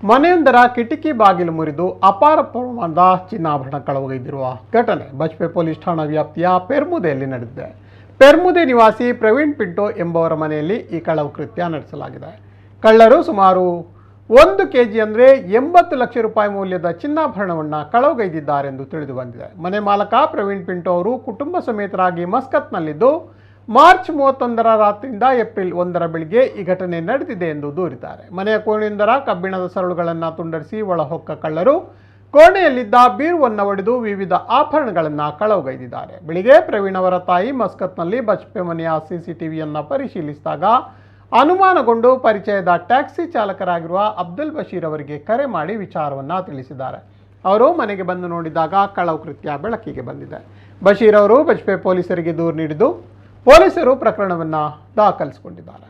ಮನೆಯೊಂದರ ಕಿಟಕಿ ಬಾಗಿಲು ಮುರಿದು ಅಪಾರ ಪ್ರಮಾಣದ ಚಿನ್ನಾಭರಣ ಕಳವೊಗೆದಿರುವ ಘಟನೆ ಬಜ್ಪೆ ಪೊಲೀಸ್ ಠಾಣಾ ವ್ಯಾಪ್ತಿಯ ಪೆರ್ಮುದೆಯಲ್ಲಿ ನಡೆದಿದೆ. ಪೆರ್ಮುದೆ ನಿವಾಸಿ ಪ್ರವೀಣ್ ಪಿಂಟೋ ಎಂಬುವರ ಮನೆಯಲ್ಲಿ ಈ ಕಳವು ಕೃತ್ಯ ನಡೆಸಲಾಗಿದೆ. ಕಳ್ಳರು ಸುಮಾರು 1 ಕೆಜಿ ಅಂದರೆ 80 ಲಕ್ಷ ರೂಪಾಯಿ ಮೌಲ್ಯದ ಚಿನ್ನಾಭರಣವನ್ನು ಕಳವುಗೈದಿದ್ದಾರೆಂದು ತಿಳಿದು ಬಂದಿದೆ. ಮನೆ ಮಾಲಕ ಪ್ರವೀಣ್ ಪಿಂಟೋ ಅವರು ಕುಟುಂಬ ಸಮೇತರಾಗಿ ಮಸ್ಕತ್ನಲ್ಲಿದ್ದು ಮಾರ್ಚ್ 31ರ ರಾತ್ರಿಯಿಂದ ಏಪ್ರಿಲ್ 1ರ ಬೆಳಿಗ್ಗೆ ಈ ಘಟನೆ ನಡೆದಿದೆ ಎಂದು ದೂರಿದ್ದಾರೆ. ಮನೆಯ ಕೋಣೆಯೊಂದರ ಕಬ್ಬಿಣದ ಸರಳುಗಳನ್ನು ತುಂಡರಿಸಿ ಒಳಹೊಕ್ಕ ಕಳ್ಳರು ಕೋಣೆಯಲ್ಲಿದ್ದ ಬೀರುವನ್ನು ಒಡೆದು ವಿವಿಧ ಆಭರಣಗಳನ್ನು ಕಳವುಗೈದಿದ್ದಾರೆ. ಬೆಳಿಗ್ಗೆ ಪ್ರವೀಣ್ ಅವರ ತಾಯಿ ಮಸ್ಕತ್ನಲ್ಲಿ ಬಜ್ಪೆ ಮನೆಯ ಸಿಸಿಟಿವಿಯನ್ನು ಪರಿಶೀಲಿಸಿದಾಗ ಅನುಮಾನಗೊಂಡು ಪರಿಚಯದ ಟ್ಯಾಕ್ಸಿ ಚಾಲಕರಾಗಿರುವ ಅಬ್ದುಲ್ ಬಶೀರ್ ಅವರಿಗೆ ಕರೆ ಮಾಡಿ ವಿಚಾರವನ್ನು ತಿಳಿಸಿದ್ದಾರೆ. ಅವರು ಮನೆಗೆ ಬಂದು ನೋಡಿದಾಗ ಕಳವು ಕೃತ್ಯ ಬೆಳಕಿಗೆ ಬಂದಿದೆ. ಬಶೀರ್ ಅವರು ಬಜ್ಪೆ ಪೊಲೀಸರಿಗೆ ದೂರು ನೀಡಿದ್ದು ಪೊಲೀಸರು ಪ್ರಕರಣವನ್ನು ದಾಖಲಿಸಿಕೊಂಡಿದ್ದಾರೆ.